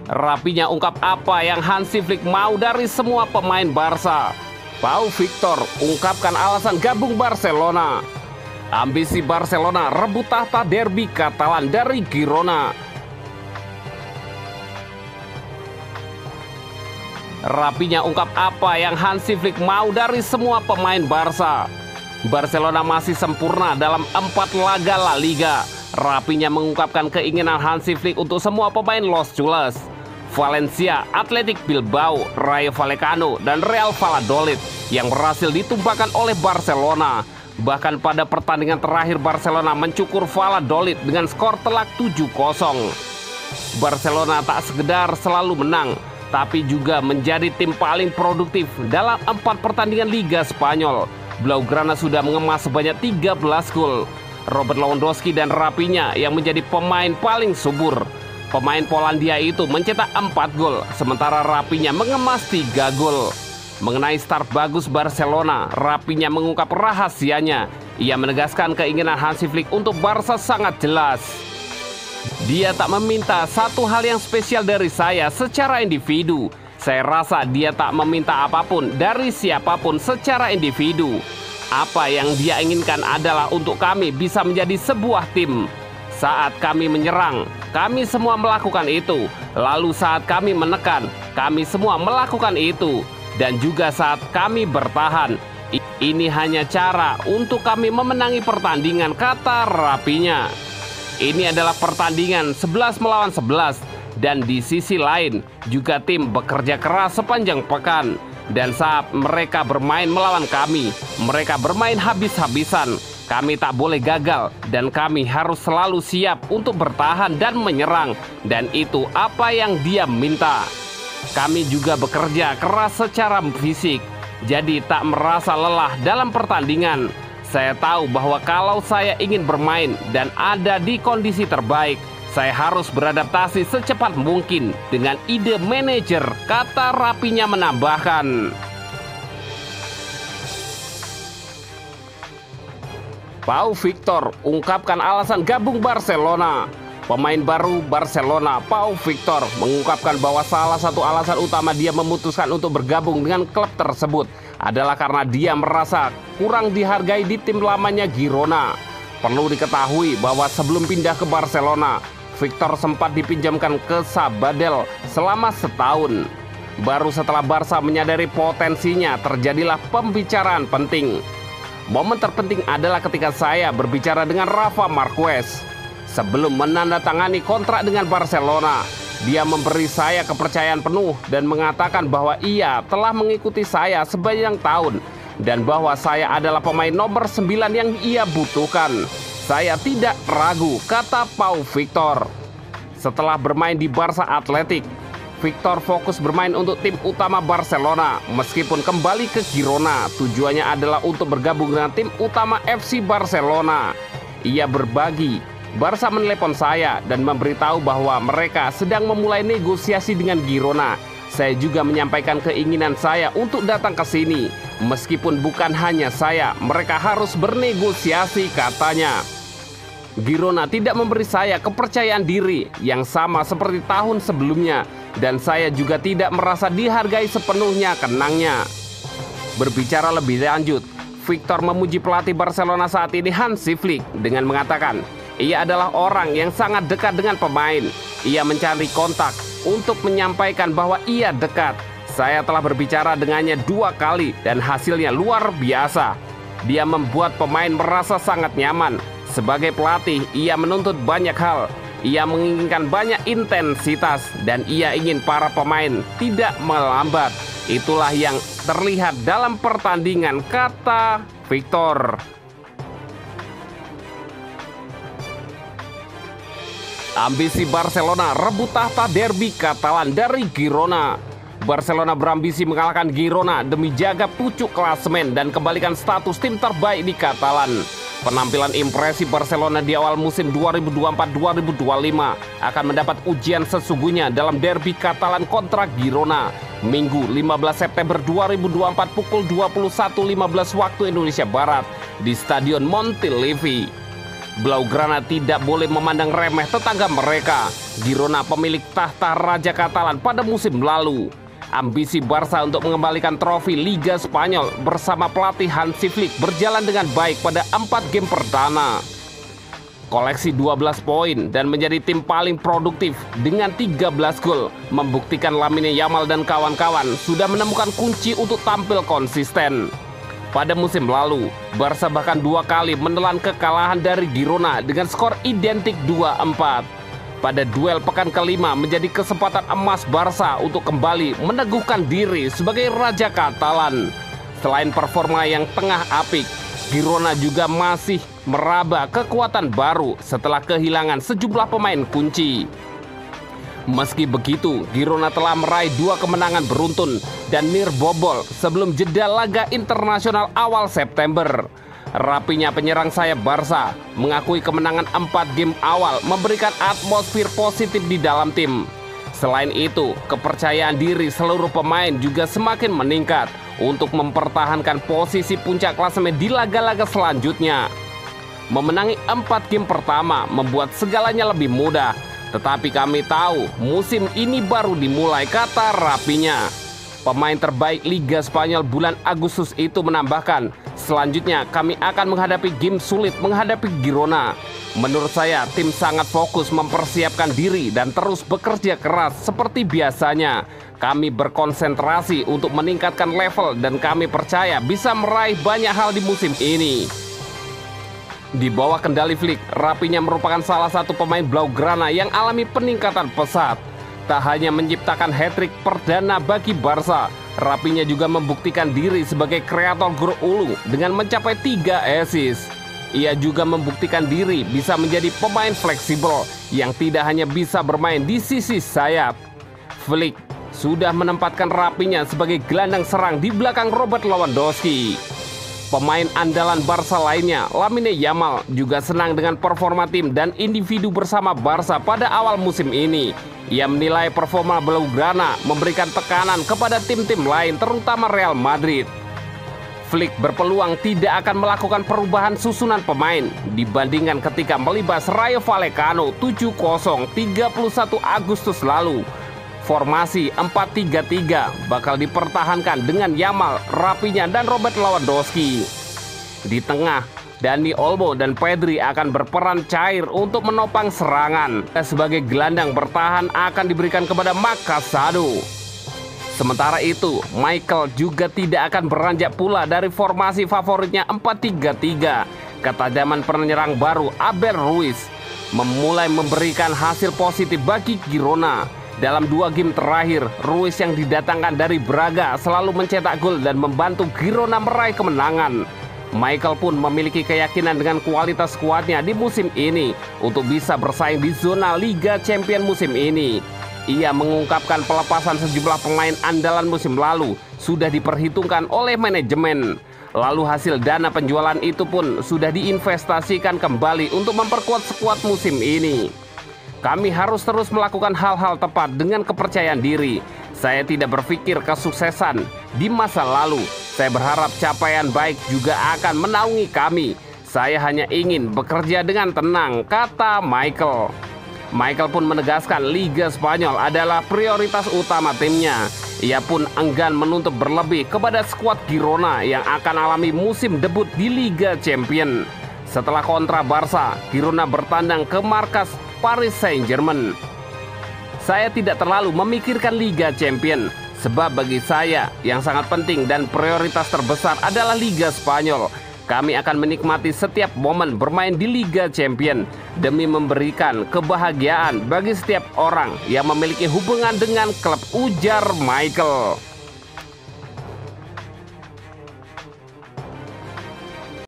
Rapinya ungkap apa yang Hansi Flick mau dari semua pemain Barca. Pau Victor ungkapkan alasan gabung Barcelona. Ambisi Barcelona rebut tahta derby Katalan dari Girona. Rapinya ungkap apa yang Hansi Flick mau dari semua pemain Barca. Barcelona masih sempurna dalam 4 laga La Liga. Rapinya mengungkapkan keinginan Hansi Flick untuk semua pemain Los Culés, Valencia, Athletic Bilbao, Rayo Vallecano, dan Real Valladolid yang berhasil ditumbangkan oleh Barcelona. Bahkan pada pertandingan terakhir Barcelona mencukur Valladolid dengan skor telak 7-0. Barcelona tak sekedar selalu menang, tapi juga menjadi tim paling produktif dalam 4 pertandingan Liga Spanyol. Blaugrana sudah mengemas sebanyak 13 gol. Robert Lewandowski dan Rapinya yang menjadi pemain paling subur. Pemain Polandia itu mencetak 4 gol, sementara Rapinya mengemas 3 gol. Mengenai start bagus Barcelona, Rapinya mengungkap rahasianya. Ia menegaskan keinginan Hansi Flick untuk Barca sangat jelas. Dia tak meminta satu hal yang spesial dari saya secara individu. Saya rasa dia tak meminta apapun dari siapapun secara individu. Apa yang dia inginkan adalah untuk kami bisa menjadi sebuah tim. Saat kami menyerang, kami semua melakukan itu. Lalu saat kami menekan, kami semua melakukan itu. Dan juga saat kami bertahan. Ini hanya cara untuk kami memenangi pertandingan, kata Rapinya. Ini adalah pertandingan 11 melawan 11. Dan di sisi lain, juga tim bekerja keras sepanjang pekan. Dan saat mereka bermain melawan kami, mereka bermain habis-habisan. Kami tak boleh gagal dan kami harus selalu siap untuk bertahan dan menyerang. Dan itu apa yang dia minta. Kami juga bekerja keras secara fisik, jadi tak merasa lelah dalam pertandingan. Saya tahu bahwa kalau saya ingin bermain dan ada di kondisi terbaik, saya harus beradaptasi secepat mungkin dengan ide manajer, kata Rapinya menambahkan. Pau Victor ungkapkan alasan gabung Barcelona. Pemain baru Barcelona, Pau Victor, mengungkapkan bahwa salah satu alasan utama dia memutuskan untuk bergabung dengan klub tersebut adalah karena dia merasa kurang dihargai di tim lamanya Girona. Perlu diketahui bahwa sebelum pindah ke Barcelona, Victor sempat dipinjamkan ke Sabadell selama setahun. Baru setelah Barca menyadari potensinya, terjadilah pembicaraan penting. Momen terpenting adalah ketika saya berbicara dengan Rafa Marquez. Sebelum menandatangani kontrak dengan Barcelona, dia memberi saya kepercayaan penuh dan mengatakan bahwa ia telah mengikuti saya sepanjang tahun dan bahwa saya adalah pemain nomor 9 yang ia butuhkan. Saya tidak ragu, kata Pau Victor. Setelah bermain di Barca Athletic, Victor fokus bermain untuk tim utama Barcelona. Meskipun kembali ke Girona, tujuannya adalah untuk bergabung dengan tim utama FC Barcelona. Ia berbagi, Barca menelepon saya dan memberitahu bahwa mereka sedang memulai negosiasi dengan Girona. Saya juga menyampaikan keinginan saya untuk datang ke sini. Meskipun bukan hanya saya, mereka harus bernegosiasi, katanya. Girona tidak memberi saya kepercayaan diri yang sama seperti tahun sebelumnya. Dan saya juga tidak merasa dihargai sepenuhnya, kenangnya. Berbicara lebih lanjut, Victor memuji pelatih Barcelona saat ini Hansi Flick dengan mengatakan, ia adalah orang yang sangat dekat dengan pemain. Ia mencari kontak untuk menyampaikan bahwa ia dekat. Saya telah berbicara dengannya 2 kali dan hasilnya luar biasa. Dia membuat pemain merasa sangat nyaman. Sebagai pelatih, ia menuntut banyak hal. Ia menginginkan banyak intensitas dan ia ingin para pemain tidak melambat. Itulah yang terlihat dalam pertandingan, kata Victor. Ambisi Barcelona rebut tahta derby Katalan dari Girona. Barcelona berambisi mengalahkan Girona demi jaga pucuk klasemen dan kembalikan status tim terbaik di Katalan. Penampilan impresi Barcelona di awal musim 2024-2025 akan mendapat ujian sesungguhnya dalam derby Katalan kontra Girona, Minggu 15 September 2024 pukul 21.15 waktu Indonesia Barat di Stadion Montilivi. Blaugrana tidak boleh memandang remeh tetangga mereka. Girona pemilik tahta Raja Katalan pada musim lalu. Ambisi Barca untuk mengembalikan trofi Liga Spanyol bersama pelatih Hansi Flick berjalan dengan baik pada 4 game perdana. Koleksi 12 poin dan menjadi tim paling produktif dengan 13 gol membuktikan Lamine Yamal dan kawan-kawan sudah menemukan kunci untuk tampil konsisten. Pada musim lalu, Barca bahkan 2 kali menelan kekalahan dari Girona dengan skor identik 2-4. Pada duel pekan kelima menjadi kesempatan emas Barca untuk kembali meneguhkan diri sebagai Raja Katalan. Selain performa yang tengah apik, Girona juga masih meraba kekuatan baru setelah kehilangan sejumlah pemain kunci. Meski begitu, Girona telah meraih 2 kemenangan beruntun dan nirbobol sebelum jeda laga internasional awal September. Rapinya penyerang sayap Barca mengakui kemenangan 4 game awal memberikan atmosfer positif di dalam tim. Selain itu, kepercayaan diri seluruh pemain juga semakin meningkat untuk mempertahankan posisi puncak klasemen di laga-laga selanjutnya. Memenangi 4 game pertama membuat segalanya lebih mudah, tetapi kami tahu musim ini baru dimulai, kata Rapinya. Pemain terbaik Liga Spanyol bulan Agustus itu menambahkan, selanjutnya kami akan menghadapi game sulit menghadapi Girona. Menurut saya, tim sangat fokus mempersiapkan diri dan terus bekerja keras seperti biasanya. Kami berkonsentrasi untuk meningkatkan level dan kami percaya bisa meraih banyak hal di musim ini. Di bawah kendali Flick, Rapinya merupakan salah satu pemain Blaugrana yang alami peningkatan pesat. Tak hanya menciptakan hat-trick perdana bagi Barca, Rapinya juga membuktikan diri sebagai kreator gol ulung dengan mencapai 3 assist. Ia juga membuktikan diri bisa menjadi pemain fleksibel yang tidak hanya bisa bermain di sisi sayap. Flick sudah menempatkan Rapinya sebagai gelandang serang di belakang Robert Lewandowski. Pemain andalan Barca lainnya, Lamine Yamal, juga senang dengan performa tim dan individu bersama Barca pada awal musim ini. Ia menilai performa Blaugrana memberikan tekanan kepada tim-tim lain, terutama Real Madrid. Flick berpeluang tidak akan melakukan perubahan susunan pemain dibandingkan ketika melibas Rayo Vallecano 7-0 31 Agustus lalu. Formasi 4-3-3 bakal dipertahankan dengan Yamal, Rapinya, dan Robert Lewandowski. Di tengah, Dani Olmo dan Pedri akan berperan cair untuk menopang serangan. Sebagai gelandang bertahan akan diberikan kepada Marc Casado. Sementara itu, Michael juga tidak akan beranjak pula dari formasi favoritnya 4-3-3. Ketajaman penyerang baru Abel Ruiz memulai memberikan hasil positif bagi Girona. Dalam 2 game terakhir, Ruiz yang didatangkan dari Braga selalu mencetak gol dan membantu Girona meraih kemenangan. Michael pun memiliki keyakinan dengan kualitas skuadnya di musim ini untuk bisa bersaing di zona Liga Champions musim ini. Ia mengungkapkan pelepasan sejumlah pemain andalan musim lalu sudah diperhitungkan oleh manajemen. Lalu hasil dana penjualan itu pun sudah diinvestasikan kembali untuk memperkuat skuad musim ini. Kami harus terus melakukan hal-hal tepat dengan kepercayaan diri. Saya tidak berpikir kesuksesan di masa lalu. Saya berharap capaian baik juga akan menaungi kami. Saya hanya ingin bekerja dengan tenang, kata Michael. Michael pun menegaskan Liga Spanyol adalah prioritas utama timnya. Ia pun enggan menuntut berlebih kepada skuad Girona yang akan alami musim debut di Liga Champions. Setelah kontra Barca, Girona bertandang ke markas Paris Saint-Germain. Saya tidak terlalu memikirkan Liga Champions, sebab bagi saya yang sangat penting dan prioritas terbesar adalah Liga Spanyol. Kami akan menikmati setiap momen bermain di Liga Champions demi memberikan kebahagiaan bagi setiap orang yang memiliki hubungan dengan klub, ujar Michael.